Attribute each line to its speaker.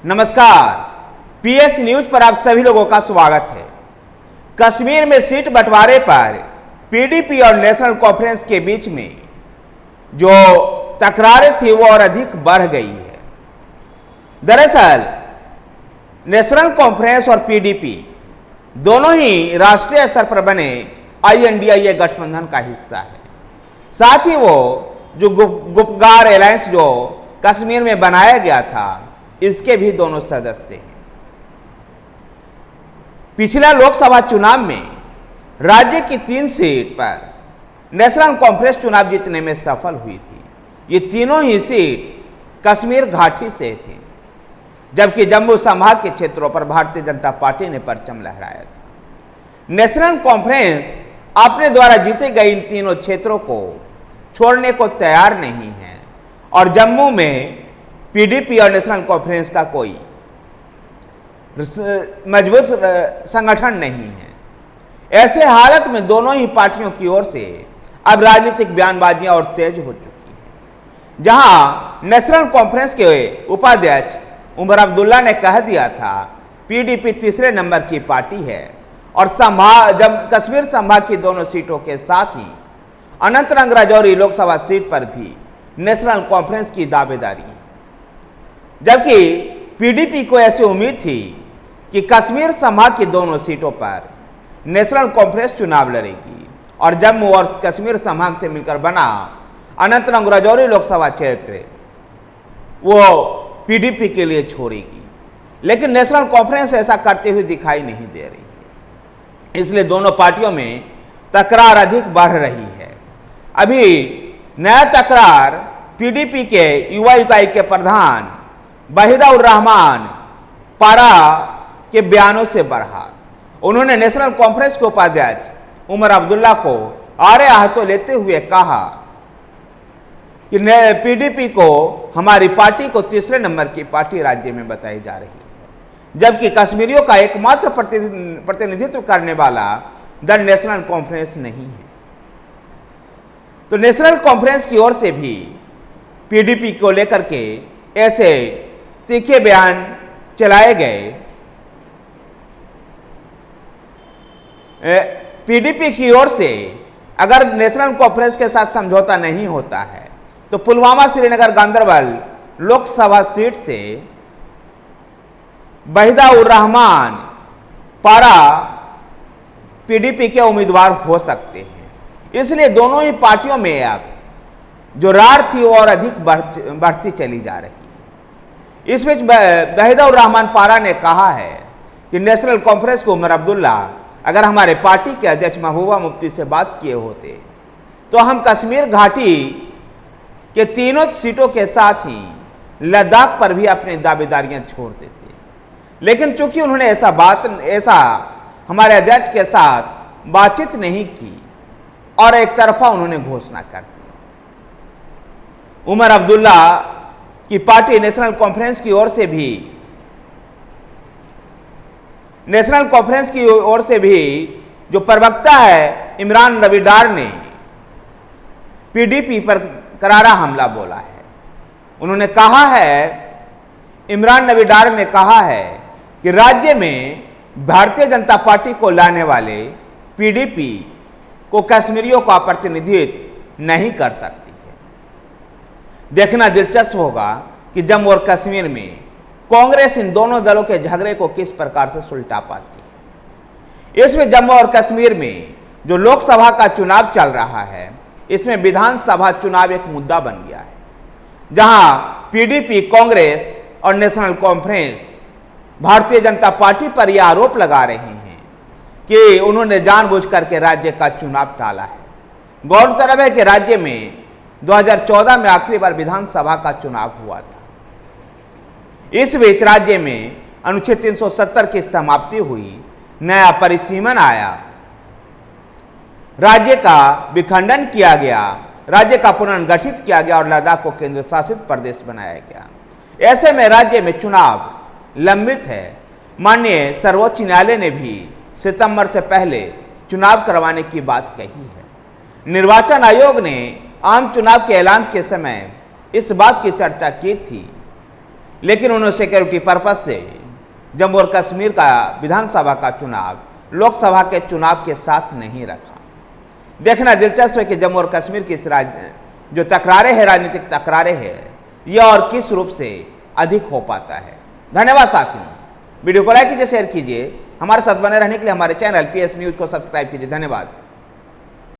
Speaker 1: नमस्कार, PS news पर आप सभी लोगों का स्वागत है। कश्मीर में सीट बंटवारे पर पीडीपी और नेशनल कॉन्फ्रेंस के बीच में जो तकरारें थी वो और अधिक बढ़ गई है। दरअसल नेशनल कॉन्फ्रेंस और पीडीपी दोनों ही राष्ट्रीय स्तर पर बने INDIA गठबंधन का हिस्सा है। साथ ही वो जो गुप्तगार अलायंस जो कश्मीर में बनाया गया था इसके भी दोनों सदस्य हैं। पिछला लोकसभा चुनाव में राज्य की 3 सीट पर नेशनल कॉन्फ्रेंस चुनाव जीतने में सफल हुई थी। ये तीनों ही सीट कश्मीर घाटी से थी, जबकि जम्मू संभाग के क्षेत्रों पर भारतीय जनता पार्टी ने परचम लहराया था। नेशनल कॉन्फ्रेंस अपने द्वारा जीते गए इन तीनों क्षेत्रों को छोड़ने को तैयार नहीं है और जम्मू में पीडीपी और नेशनल कॉन्फ्रेंस का कोई मजबूत संगठन नहीं है। ऐसे हालत में दोनों ही पार्टियों की ओर से अब राजनीतिक बयानबाजियां और तेज हो चुकी हैं। जहां नेशनल कॉन्फ्रेंस के उपाध्यक्ष उमर अब्दुल्ला ने कह दिया था पीडीपी तीसरे नंबर की पार्टी है और कश्मीर संभाग की दोनों सीटों के साथ ही अनंतनाग राजौरी लोकसभा सीट पर भी नेशनल कॉन्फ्रेंस की दावेदारी है। जबकि पीडीपी को ऐसी उम्मीद थी कि कश्मीर संभाग की दोनों सीटों पर नेशनल कॉन्फ्रेंस चुनाव लड़ेगी और जम्मू और कश्मीर संभाग से मिलकर बना अनंतनाग राजौरी लोकसभा क्षेत्र वो पीडीपी के लिए छोड़ेगी। लेकिन नेशनल कॉन्फ्रेंस ऐसा करते हुए दिखाई नहीं दे रही है, इसलिए दोनों पार्टियों में तकरार अधिक बढ़ रही है। अभी नया तकरार पीडीपी के युवा इकाई के प्रधान वहीदा उर रहमान पारा के बयानों से बढ़ा। उन्होंने नेशनल कॉन्फ्रेंस के उपाध्यक्ष उमर अब्दुल्ला को आड़े हाथों लेते हुए कहा कि पीडीपी को हमारी पार्टी को तीसरे नंबर की पार्टी राज्य में बताई जा रही है, जबकि कश्मीरियों का एकमात्र प्रतिनिधित्व करने वाला दल नेशनल कॉन्फ्रेंस नहीं है। तो नेशनल कॉन्फ्रेंस की ओर से भी पीडीपी को लेकर के ऐसे तीखे बयान चलाए गए। पीडीपी की ओर से अगर नेशनल कॉन्फ्रेंस के साथ समझौता नहीं होता है तो पुलवामा श्रीनगर गांदरबल लोकसभा सीट से वहीदा उर रहमान पारा पीडीपी के उम्मीदवार हो सकते हैं। इसलिए दोनों ही पार्टियों में अब जो रार थी वो और अधिक बढ़ती चली जा रही है। इस बीच वहीदा उर रहमान पारा ने कहा है कि नेशनल कॉन्फ्रेंस को उमर अब्दुल्ला अगर हमारे पार्टी के अध्यक्ष महबूबा मुफ्ती से बात किए होते तो हम कश्मीर घाटी के तीनों सीटों के साथ ही लद्दाख पर भी अपनी दावेदारियां छोड़ देते। लेकिन चूंकि उन्होंने ऐसा हमारे अध्यक्ष के साथ बातचीत नहीं की और एक तरफा उन्होंने घोषणा कर दी। उमर अब्दुल्ला की पार्टी नेशनल कॉन्फ्रेंस की ओर से भी जो प्रवक्ता है इमरान रविदार ने पीडीपी पर करारा हमला बोला है। उन्होंने कहा है, इमरान रविदार ने कहा है कि राज्य में भारतीय जनता पार्टी को लाने वाले पीडीपी को कश्मीरियों का प्रतिनिधित्व नहीं कर सकती है। देखना दिलचस्प होगा कि जम्मू और कश्मीर में कांग्रेस इन दोनों दलों के झगड़े को किस प्रकार से सुलटा पाती है। इसमें जम्मू और कश्मीर में जो लोकसभा का चुनाव चल रहा है, इसमें विधानसभा चुनाव एक मुद्दा बन गया है, जहां पीडीपी, कांग्रेस और national conference Bharatiya Janata party पर यह आरोप लगा रहे हैं कि उन्होंने जानबूझ करके राज्य का चुनाव टाला है। गौरतलब है कि राज्य में 2014 में आखिरी बार विधानसभा का चुनाव हुआ था। इस बीच राज्य में अनुच्छेद 370 की समाप्ति हुई, नया परिसीमन आया, राज्य का विखंडन किया गया, राज्य का पुनर्गठित किया गया और लद्दाख को केंद्र शासित प्रदेश बनाया गया। ऐसे में राज्य में चुनाव लंबित है। माननीय सर्वोच्च न्यायालय ने भी सितंबर से पहले चुनाव करवाने की बात कही है। निर्वाचन आयोग ने आम चुनाव के ऐलान के समय इस बात की चर्चा की थी लेकिन उन्होंने सिक्योरिटी पर्पज से जम्मू और कश्मीर का विधानसभा का चुनाव लोकसभा के चुनाव के साथ नहीं रखा। देखना दिलचस्प है कि जम्मू और कश्मीर की इस जो तकरारें हैं, राजनीतिक तकरारें हैं, यह और किस रूप से अधिक हो पाता है। धन्यवाद साथियों, वीडियो को लाइक कीजिए, शेयर कीजिए, हमारे साथ बने रहने के लिए हमारे चैनल PS न्यूज को सब्सक्राइब कीजिए। धन्यवाद।